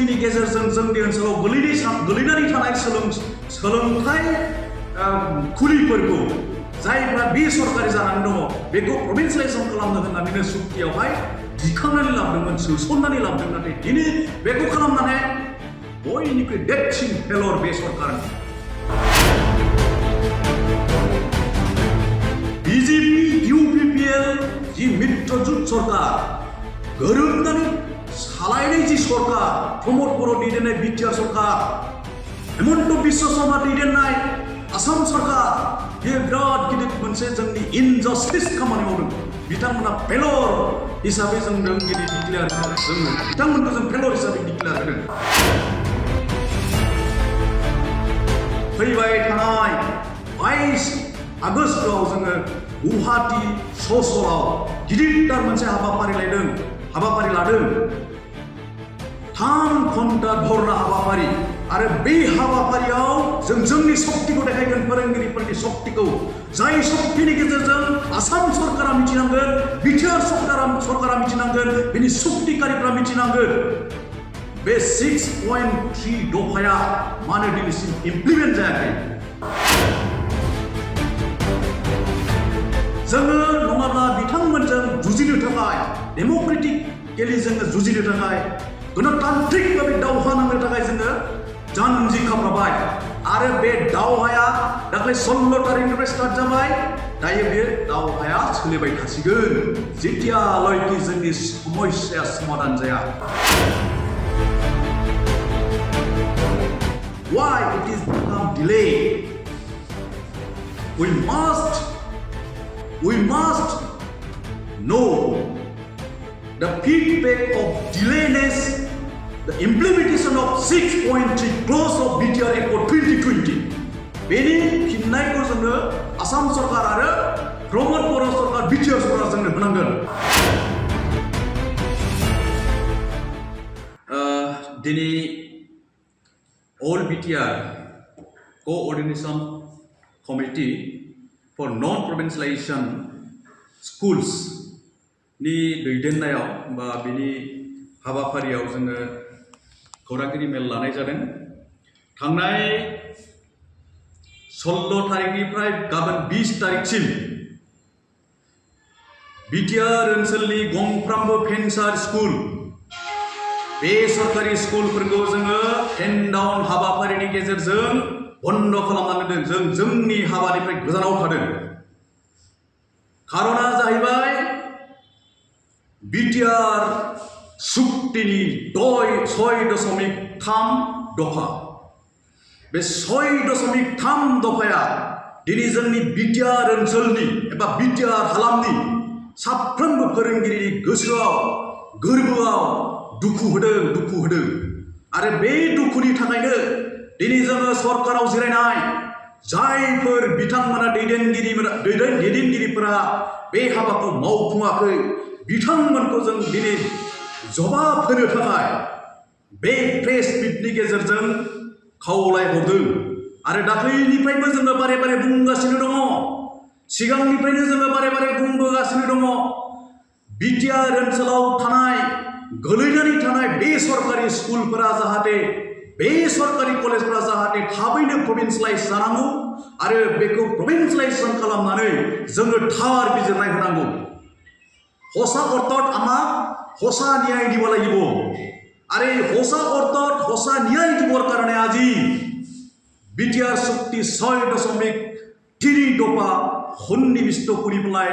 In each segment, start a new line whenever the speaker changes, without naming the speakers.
सक्तिनि गेजेरजों जोंनि ओनसोलाव गोलैनानै थानाय सोलोंथाइ खुलिफोरखौ जायफ्रा बेसरकारि जानानै दङ बेखौ प्रभिन्सियेलाइजेसन खालामनो होननानैनो सुक्तियावहाय दिखांनानै लाबोदोंमोन सोसननानै लाबोदों नाथाय दिनै बेखौ खालामनानै बयनिख्रुइ देरसिन फेलर बे सरकारनि बिजेपि इउपिपिएल जि मित्रजुट सरकार गोरोबनानै सालायनाय जि सरकार प्रमद बर' दैदेननाय बिटिआर सरकार हेमन्त बिश्व शर्मा दैदेननाय आसाम सरकार बे बिराद गिदिर मोनसे जोंनि इनजास्टिस खामानि मावदों बिथांमोना फेलर हिसाबै जों गिदिर डिक्लेयार जों बिथांमोनखौ जों फेलर हिसाबै डिक्लेयार होदों फैबाय थानाय 22 आगस्टआव जोङो गुवाहाटी सस'आव गिदिरथार मोनसे हाबाफारि लादों 3 घन्टा धरना हाबाफारि आरो बे हाबाफारियाव जों जोंनि शक्तिखौ देखायगोन फोरोंगिरिफोरनि शक्तिखौ जाय शक्तिनि गेजेरजों आसाम सरकारा मिथिनांगोन बिटिआर सरकारा मिथिनांगोन बिनि शक्तिकारिफ्रा मिथिनांगोन बे 6.3 दफाया मानो दिनैसिम इमप्लिमेन्ट जायाखै जोङो नङाब्ला बिथांमोनजों जुजिनो थाखाय डेम'क्रेटिकेलि जोङो जुजिनो थाखाय गणतान्त्रिक भाबै दावहा नांनो थाखाय जोङो जानजि खाफ्राबाय आरो बे दावहाया दाख्लै 16 तारिखनिफ्राय स्टार्ट जाबाय दायो बे दावहाया सोलिबाय थासिगोन जेतियालागै जोंनि समस्याया समाधान जाया Why it is become delayed? We must know the feedback of delayness, the implementation of 6.3 clause of BTR Accord 2020. बेनि फिननायखौ जोङो आसाम सरकार आरो प्रमद बर' सरकार BTR सरकार जोंनो होनांगोन दिनै All BTR Coordination Committee for Non-Provincialization Schools नि दैदेननायाव बा बिनि हाबाफारियाव जोङो खौरांगिरि मेल लानाय जादों थांनाय 16 तारिखनिफ्राय गाबोन 20 तारिखसिम बिटिआर ओनसोलनि गंफ्रामबो फेन्सार स्कुल बे सरकारि स्कुलफोरखौ जोङो हेन्डडाउन हाबाफारिनि गेजेरजों बन्द खालामनानै दोन जोंनि हाबानिफ्राय गोजानाव थादों खारना जाहैबाय बिटिआर सुक्तिनि 6.3 दफा बे 6.3 दफाया दिनै जोंनि बिटिआर ओनसोलनि एबा बिटिआर हालामनि साफ्रोमबो फोरोंगिरिनि गोसोआव गोरबोआव दुखु होदों आरो बे दुखुनि थाखायनो दिनै जोङो सरकाराव जिरायनाय जायफोर बिथांमोना दैदेनगिरिफोरा बे हाबाखौ मावफुङाखै बिथांमोनखौ जों दिनै जबाब होनो थाखाय बे प्रेस मिटनि गेजेरजों खावलायहरदों आरो दाख्लैनिफ्रायबो जोङो बारे बारे बुंगासिनो दङ सिगांनिफ्रायनो जोङो बारे बारे बुंबोगासिनो दङ बिटिआर ओनसोलाव थानाय गोलैनानै थानाय बे सरकारि स्कुलफोरा जाहाथे बे सरकारि कलेजफोरा जाहाथे थाबैनो प्रभिन्सियेलाइज जानांगौ आरो बेखौ प्रभिन्सियेलाइजेसन खालामनानै जोङो थार बिजिरनाय होनांगौ हसा अर्थत आमाक हसा न्याय দিব লাগিব আৰু এই হসা অर्थत হসা ন্যায় দিবৰ কাৰণে আজি বিটিআৰ শক্তি 6.3 দফা সন্নিবিষ্ট কৰি পেলাই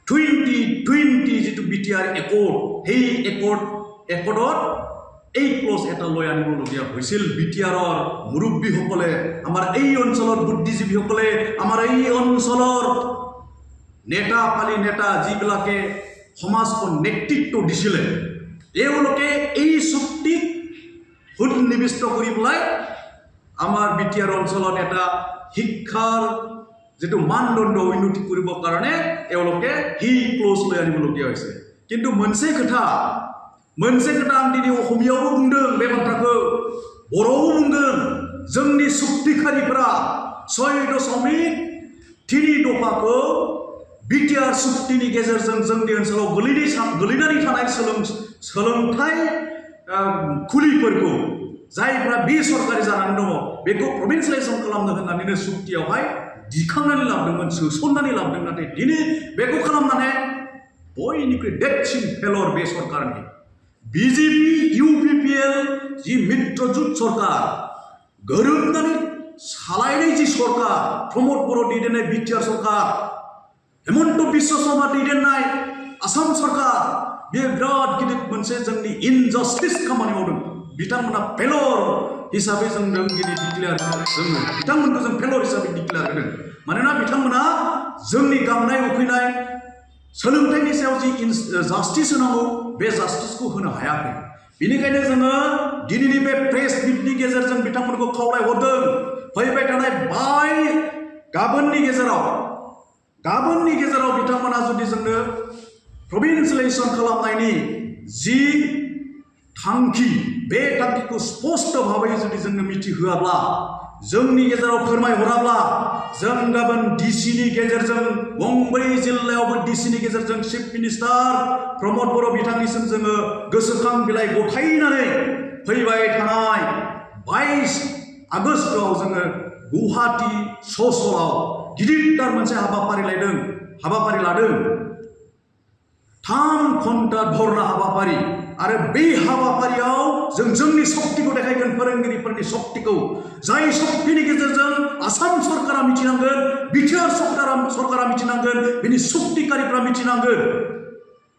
2020 जितु बिटिआर एकर्ड সেই একৰ্ডত এই ক্লজ এটা লৈ আনিবলগীয়া হৈছিল বিটিআৰৰ মুৰব্বীসকলে আমাৰ এই অঞ্চলৰ বুদ্ধিজীৱীসকলে আমাৰ এই অঞ্চলৰ নেতা যিবিলাকে সমাজক নেতৃত্ব দিছিলে এওঁলোকে এই চুক্তিক সন্নিবিষ্ট কৰি পেলাই আমাৰ বিটিআৰ অঞ্চলত এটা শিক্ষাৰ যেটো মানদণ্ড উন্নতি কৰিবৰ কাৰণে এওঁলোকে হি ক্লজ লৈ আনিবলগীয়া হৈছে কিন্তু मोनसे खोथा आं दिनै অসমীয়াवबो बुंदों बे बाथ्राखौ बर'आवबो बुंगोन जोंनि सुक्तिखारिफोरा 6.3 दफाखौ बिटिआर सुक्तिनि गेजेरजों जोंनि ओनसोलाव गोलैनानै थानाय सोलोंथाइ खुलिफोरखौ जायफ्रा बेसरकारि जानानै दङ बेखौ प्रभिन्सियेलाइजेसन खालामनो होननानैनो सुक्तियावहाय दिखांनानै लाबोदोंमोन सोसननानै लाबोदों नाथाय दिनै बेखौ खालामनानै बयनिख्रुइ देरसिन फेलर बे सरकारनि बिजेपि इउपिपिएल जि मित्रजुट सरकार गोरोबनानै सालायनाय जि सरकार प्रमद बर' दैदेननाय बिटिआर सरकार हेमन्त बिश्व शर्मा दैदेननाय आसाम सरकार बे बिराद गिदिर मोनसे जोंनि इनजास्टिस खामानि मावदों बिथांमोना फेलर हिसाबै जों दिनै डिक्लेयार जोङो बिथांमोनखौ जों फेलर हिसाबै डिक्लेयार होदों मानोना बिथांमोना जोंनि गांनाय उखैनाय सोलोंथाइनि सायाव जि जास्टिस होनांगौ बे जास्टिसखौ होनो हायाखै बेनिखायनो जोङो दिनैनि बे प्रेस मिटनि गेजेरजों बिथांमोनखौ खावलायहरदों फैबाय थानाय गाबोननि गेजेराव बिथांमोना जुदि जोंनो प्रभिन्सियेलाइजेसन खालामनायनि जि थांखि बे थांखिखौ स्पष्ट भाबै जुदि जोंनो मिथिहोआब्ला जोंनि गेजेराव फोरमायहराब्ला जों गाबोन डिसिनि गेजेरजों गंब्रै जिल्लायावबो डिसिनि गेजेरजों चिफ मिनिस्टार प्रमद बर' बिथांनिसिम जोङो गोसोखां बिलाइ गथायनानै फैबाय थानाय 22 आगस्टआव जोङो गुवाहाटी सस'आव गिदिरथार मोनसे हाबाफारि लादों 3 घन्टा धरना हाबाफारि आरो बे हाबाफारियाव जों जोंनि शक्तिखौ देखायगोन फोरोंगिरिफोरनि शक्तिखौ जाय शक्तिनि गेजेरजों आसाम सरकारा मिथिनांगोन बिटिआर सरकारा मिथिनांगोन बिनि शक्तिकारिफ्रा मिथिनांगोन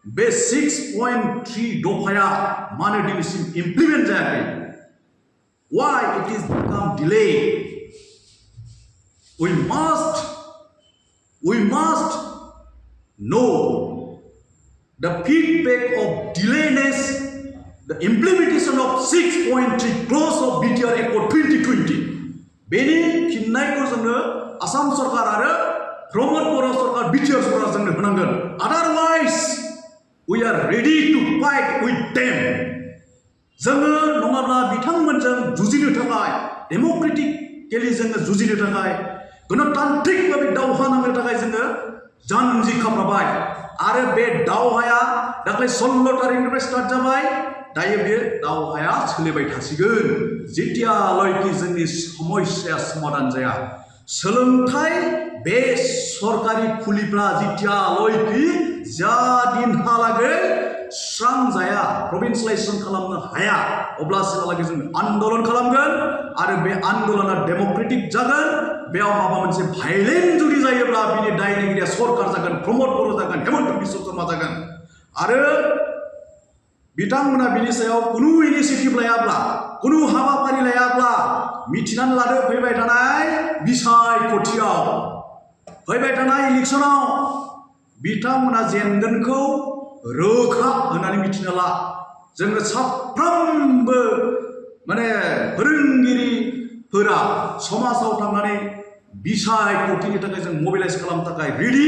बे 6.3 दफाया मानो दिनैसिम इमप्लिमेन्ट जायाखै why it is become delayed we must know the feedback of delayness, the implementation of 6.3 clause of BTR Accord 2020. बेनि फिननायखौ जोंनो आसाम सरकार आरो प्रमद बर' सरकार BTR सरकार जोंनो होनांगोन otherwise we are ready to fight with them जोङो नङाब्ला बिथांमोनजों जुजिनो थाखाय डेम'क्रेटिकेलि जोङो जुजिनो थाखाय गणतान्त्रिक भाबै दावहा नांनो थाखाय जोङो जानजि खाफ्राबाय आरो बे दावहाया दाख्लै 16 तारिखनिफ्राय स्टार्ट जाबाय दायो बे दावहाया सोलिबाय थासिगोन जेतियालागै जोंनि समस्याया समाधान जाया सोलोंथाइ बे सरकारि खुलिफ्रा जेतियालागै जा दिनहालागै सुस्रांजाया प्रभिन्सियेलाइजेसन खालामनो हाया अब्लासिमहालागै जों आन्दोलन खालामगोन आरो बे आन्दोलना डेम'क्रेटिक जागोन बेयाव माबा मोनसे भायलेन्ट जुदि जायोब्ला बिनि दायनिगिरिया सरकार जागोन प्रमद बर' जागोन हेमन्त बिश्व शर्मा जागोन आरो बिथांमोना बिनि सायाव कुनु इनिशिएटिभ लायाब्ला कुनु हाबाफारि लायाब्ला मिथिनानै लादो फैबाय थानाय बिसायख'थियाव फैबाय थानाय इलेक्सनाव बिथांमोना जेनगोनखौ रोखा होननानै मिथिना ला जोङो साफ्रोमबो माने फोरोंगिरिफोरा समाजाव थांनानै बिसायख'थिनि थाखाय जों मोबिलाइज खालामनो थाखाय रेडि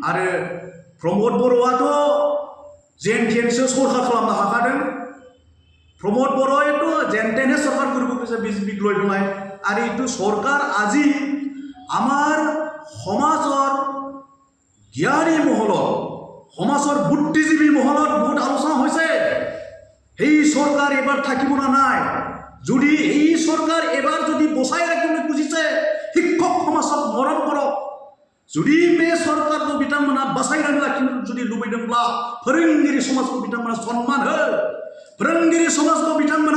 आरो प्रमद बर'आथ' जेन थेनसो सरकार खालामनो हाखादों प्रमद बर'आथ' जेन थेने सरकार কৰিব কৈছে বিজেপিক লৈ পেলাই আৰু এইটো চৰকাৰ আজি আমাৰ সমাজৰ জ্ঞানী মহলত সমাজৰ বুদ্ধিজীৱী মহলত বহুত আলোচনা হৈছে এই চৰকাৰ এবাৰ থাকিব না নাই যদি এই চৰকাৰ এবাৰ যদি বচাই ৰাখিবলৈ খুজিছে শিক্ষক সমাজক মৰম কৰক যদি बे सरकारखौ बिथांमोना बासायनानै लाखिनो जुदि लुबैदोंब्ला फोरोंगिरि समाजखौ बिथांमोना सन्मान हो फोरोंगिरि समाजखौ बिथांमोना